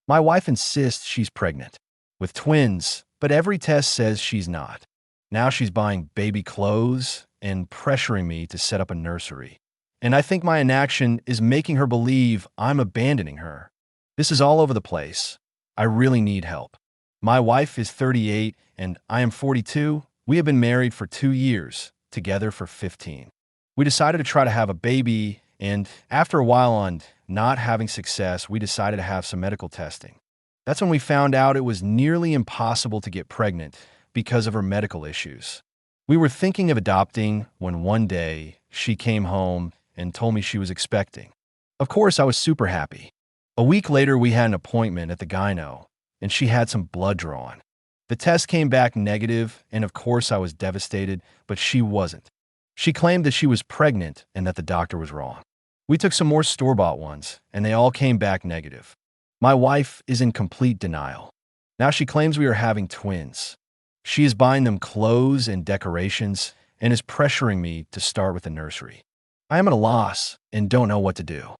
My wife insists she's pregnant with twins, but every test says she's not. Now she's buying baby clothes and pressuring me to set up a nursery. And I think my inaction is making her believe I'm abandoning her. This is all over the place. I really need help. My wife is 38 and I am 42. We have been married for 2 years, together for 15. We decided to try to have a baby, and after a while on not having success, we decided to have some medical testing. That's when we found out it was nearly impossible to get pregnant because of her medical issues. We were thinking of adopting when one day she came home and told me she was expecting. Of course, I was super happy. A week later, we had an appointment at the gyno, and she had some blood drawn. The test came back negative, and of course I was devastated, but she wasn't. She claimed that she was pregnant and that the doctor was wrong. We took some more store-bought ones, and they all came back negative. My wife is in complete denial. Now she claims we are having twins. She is buying them clothes and decorations and is pressuring me to start with a nursery. I am at a loss and don't know what to do.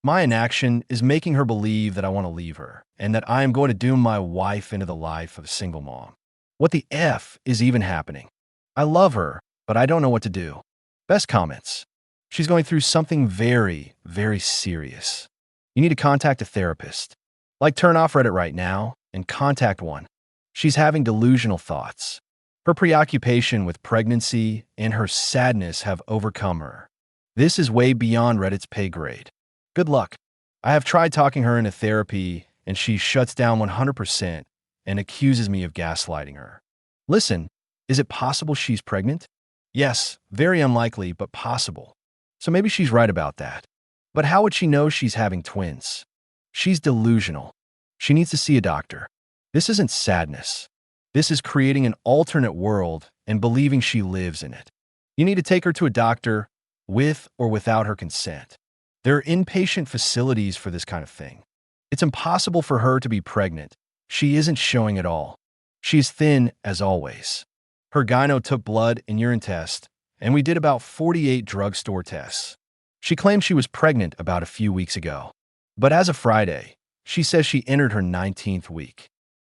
My inaction is making her believe that I want to leave her and that I am going to doom my wife into the life of a single mom. What the F is even happening? I love her, but I don't know what to do. Best comments. She's going through something very, very serious. You need to contact a therapist. Like, turn off Reddit right now and contact one. She's having delusional thoughts. Her preoccupation with pregnancy and her sadness have overcome her. This is way beyond Reddit's pay grade. Good luck. I have tried talking her into therapy, and she shuts down 100% and accuses me of gaslighting her. Listen, is it possible she's pregnant? Yes, very unlikely, but possible. So maybe she's right about that. But how would she know she's having twins? She's delusional. She needs to see a doctor. This isn't sadness. This is creating an alternate world and believing she lives in it. You need to take her to a doctor with or without her consent. There are inpatient facilities for this kind of thing. It's impossible for her to be pregnant. She isn't showing at all. She's thin as always. Her gyno took blood and urine tests, and we did about 48 drugstore tests. She claimed she was pregnant about a few weeks ago. But as of Friday, she says she entered her 19th week.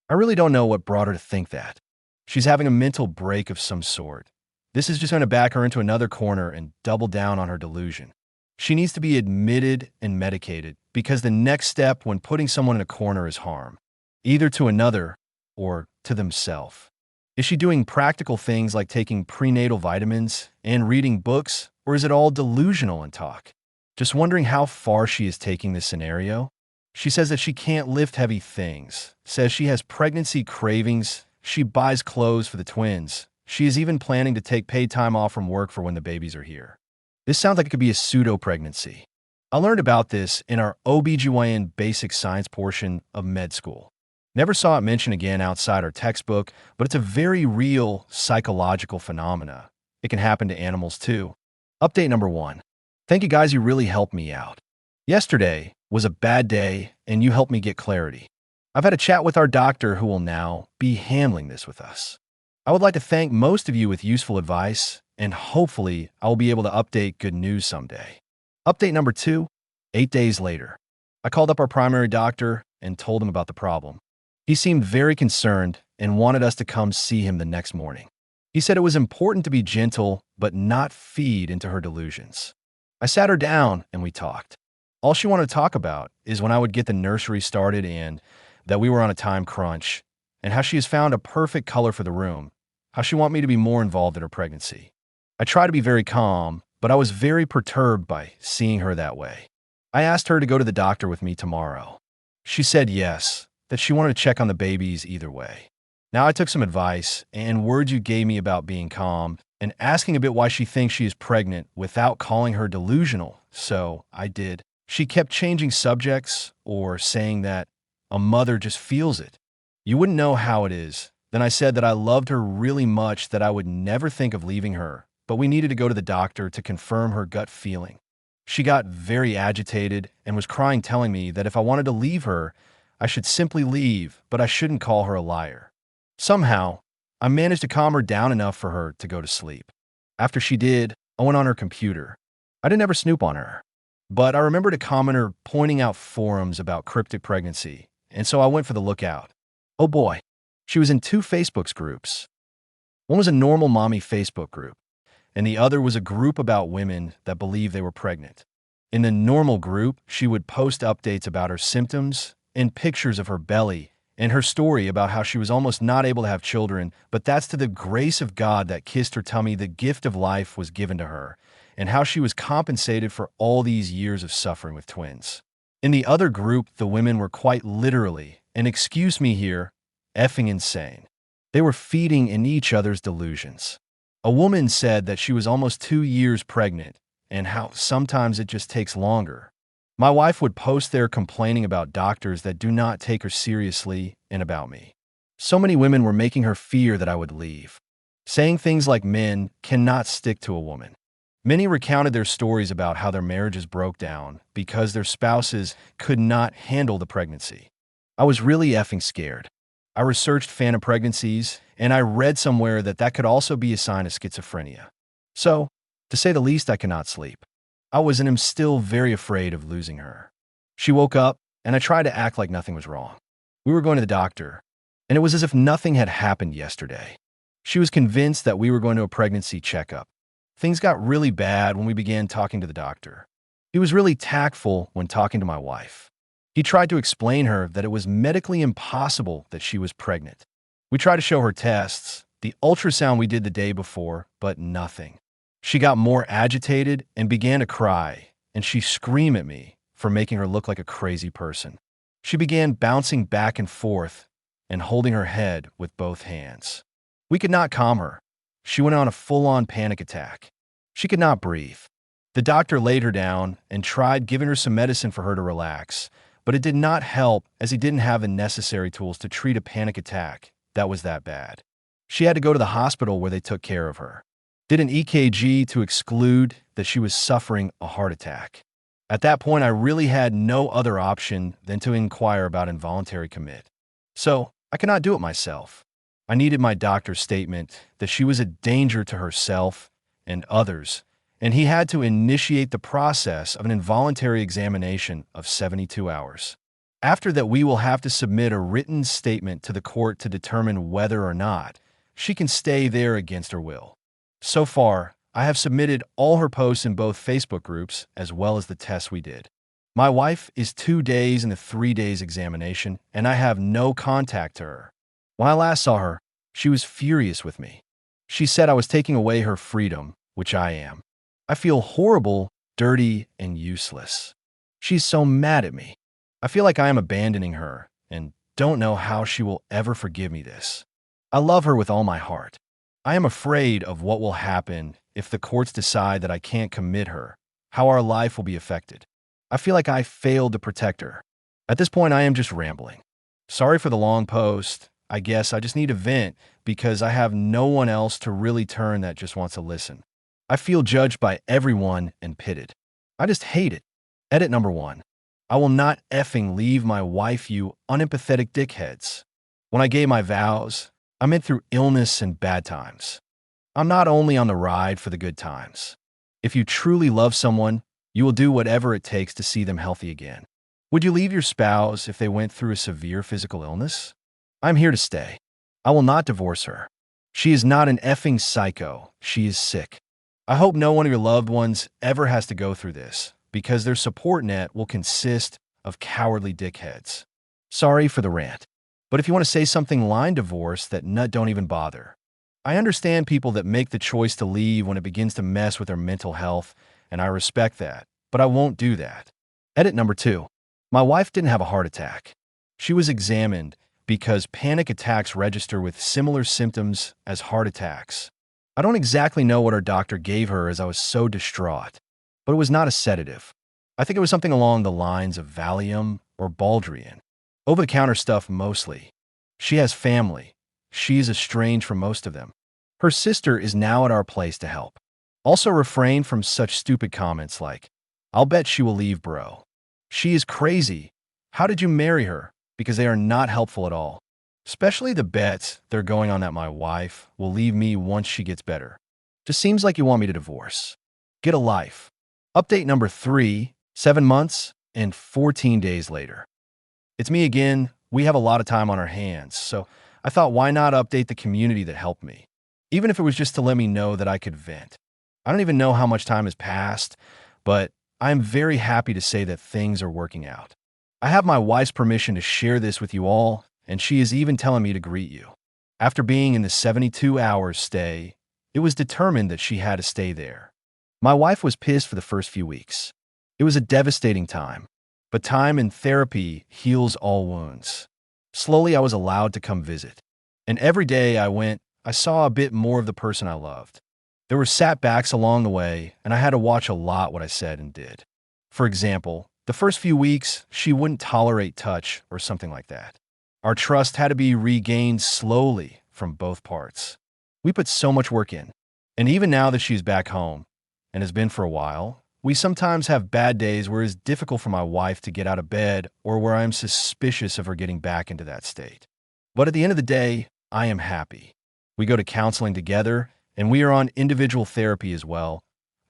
I really don't know what brought her to think that. She's having a mental break of some sort. This is just going to back her into another corner and double down on her delusion. She needs to be admitted and medicated because the next step when putting someone in a corner is harm, either to another or to themselves. Is she doing practical things like taking prenatal vitamins and reading books, or is it all delusional and talk? Just wondering how far she is taking this scenario. She says that she can't lift heavy things, says she has pregnancy cravings, she buys clothes for the twins. She is even planning to take paid time off from work for when the babies are here. This sounds like it could be a pseudo-pregnancy. I learned about this in our OBGYN basic science portion of med school. Never saw it mentioned again outside our textbook, but it's a very real psychological phenomena. It can happen to animals too. Update number 1. Thank you guys, you really helped me out. Yesterday was a bad day and you helped me get clarity. I've had a chat with our doctor who will now be handling this with us. I would like to thank most of you with useful advice, and hopefully I will be able to update good news someday. Update number 2, 8 days later. I called up our primary doctor and told him about the problem. He seemed very concerned and wanted us to come see him the next morning. He said it was important to be gentle but not feed into her delusions. I sat her down and we talked. All she wanted to talk about is when I would get the nursery started and that we were on a time crunch, and how she has found a perfect color for the room, how she wanted me to be more involved in her pregnancy. I tried to be very calm, but I was very perturbed by seeing her that way. I asked her to go to the doctor with me tomorrow. She said yes, that she wanted to check on the babies either way. Now I took some advice and words you gave me about being calm and asking a bit why she thinks she is pregnant without calling her delusional, so I did. She kept changing subjects or saying that a mother just feels it. You wouldn't know how it is. Then I said that I loved her really much, that I would never think of leaving her, but we needed to go to the doctor to confirm her gut feeling. She got very agitated and was crying, telling me that if I wanted to leave her, I should simply leave, but I shouldn't call her a liar. Somehow, I managed to calm her down enough for her to go to sleep. After she did, I went on her computer. I didn't ever snoop on her, but I remember to comment her pointing out forums about cryptic pregnancy and so I went for the lookout. Oh boy, she was in two Facebook groups. One was a normal mommy Facebook group, and the other was a group about women that believed they were pregnant. In the normal group, she would post updates about her symptoms and pictures of her belly and her story about how she was almost not able to have children, but that's to the grace of God that kissed her tummy, the gift of life was given to her, and how she was compensated for all these years of suffering with twins. In the other group, the women were quite literally, and excuse me here, effing insane. They were feeding in each other's delusions. A woman said that she was almost 2 years pregnant, and how sometimes it just takes longer. My wife would post there complaining about doctors that do not take her seriously and about me. So many women were making her fear that I would leave, saying things like men cannot stick to a woman. Many recounted their stories about how their marriages broke down because their spouses could not handle the pregnancy. I was really effing scared. I researched phantom pregnancies, and I read somewhere that that could also be a sign of schizophrenia. So, to say the least, I cannot sleep. I was and am still very afraid of losing her. She woke up, and I tried to act like nothing was wrong. We were going to the doctor, and it was as if nothing had happened yesterday. She was convinced that we were going to a pregnancy checkup. Things got really bad when we began talking to the doctor. He was really tactful when talking to my wife. He tried to explain her that it was medically impossible that she was pregnant. We tried to show her tests, the ultrasound we did the day before, but nothing. She got more agitated and began to cry, and she screamed at me for making her look like a crazy person. She began bouncing back and forth and holding her head with both hands. We could not calm her. She went on a full-on panic attack. She could not breathe. The doctor laid her down and tried giving her some medicine for her to relax, but it did not help as he didn't have the necessary tools to treat a panic attack that was that bad. She had to go to the hospital where they took care of her. Did an EKG to exclude that she was suffering a heart attack. At that point, I really had no other option than to inquire about involuntary commit. So, I could not do it myself. I needed my doctor's statement that she was a danger to herself and others, and he had to initiate the process of an involuntary examination of 72 hours. After that, we will have to submit a written statement to the court to determine whether or not she can stay there against her will. So far, I have submitted all her posts in both Facebook groups as well as the tests we did. My wife is 2 days in the 3 days examination, and I have no contact to her. When I last saw her, she was furious with me. She said I was taking away her freedom, which I am. I feel horrible, dirty, and useless. She's so mad at me. I feel like I am abandoning her and don't know how she will ever forgive me this. I love her with all my heart. I am afraid of what will happen if the courts decide that I can't commit her, how our life will be affected. I feel like I failed to protect her. At this point, I am just rambling. Sorry for the long post. I guess I just need to vent because I have no one else to really turn that just wants to listen. I feel judged by everyone and pitted. I just hate it. Edit number 1. I will not effing leave my wife, you unempathetic dickheads. When I gave my vows, I meant through illness and bad times. I'm not only on the ride for the good times. If you truly love someone, you will do whatever it takes to see them healthy again. Would you leave your spouse if they went through a severe physical illness? I'm here to stay. I will not divorce her. She is not an effing psycho. She is sick. I hope no one of your loved ones ever has to go through this, because their support net will consist of cowardly dickheads. Sorry for the rant. But if you want to say something line divorce, that nut don't even bother. I understand people that make the choice to leave when it begins to mess with their mental health, and I respect that, but I won't do that. Edit number 2. My wife didn't have a heart attack. She was examined because panic attacks register with similar symptoms as heart attacks. I don't exactly know what our doctor gave her as I was so distraught, but it was not a sedative. I think it was something along the lines of Valium or Baldrian. Over-the-counter stuff mostly. She has family. She is estranged from most of them. Her sister is now at our place to help. Also refrain from such stupid comments like, I'll bet she will leave, bro. She is crazy. How did you marry her? Because they are not helpful at all. Especially the bets they're going on that my wife will leave me once she gets better. Just seems like you want me to divorce. Get a life. Update number 3, 7 months and 14 days later. It's me again we have a lot of time on our hands, so I thought, why not update the community that helped me? Even if it was just to let me know that I could vent. I don't even know how much time has passed, but I am very happy to say that things are working out. I have my wife's permission to share this with you all, and she is even telling me to greet you. After being in the 72 hours stay, it was determined that she had to stay there. My wife was pissed for the first few weeks. It was a devastating time, but time in therapy heals all wounds. Slowly, I was allowed to come visit. And every day I went, I saw a bit more of the person I loved. There were setbacks along the way, and I had to watch a lot what I said and did. For example, the first few weeks, she wouldn't tolerate touch or something like that. Our trust had to be regained slowly from both parts. We put so much work in. And even now that she's back home, and has been for a while, we sometimes have bad days where it's difficult for my wife to get out of bed or where I am suspicious of her getting back into that state. But at the end of the day, I am happy. We go to counseling together, and we are on individual therapy as well,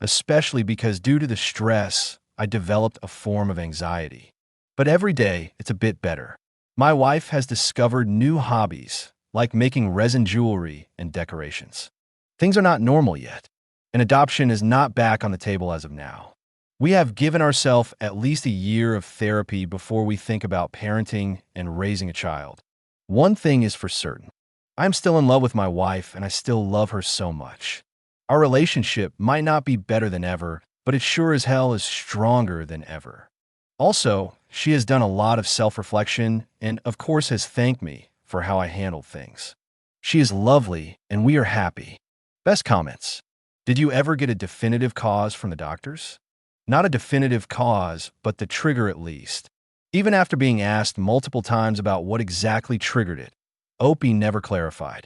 especially because due to the stress, I developed a form of anxiety. But every day, it's a bit better. My wife has discovered new hobbies, like making resin jewelry and decorations. Things are not normal yet, and adoption is not back on the table as of now. We have given ourselves at least a year of therapy before we think about parenting and raising a child. One thing is for certain. I'm still in love with my wife, and I still love her so much. Our relationship might not be better than ever, but it sure as hell is stronger than ever. Also, she has done a lot of self-reflection and, of course, has thanked me for how I handled things. She is lovely, and we are happy. Best comments. Did you ever get a definitive cause from the doctors? Not a definitive cause, but the trigger at least. Even after being asked multiple times about what exactly triggered it, Opie never clarified.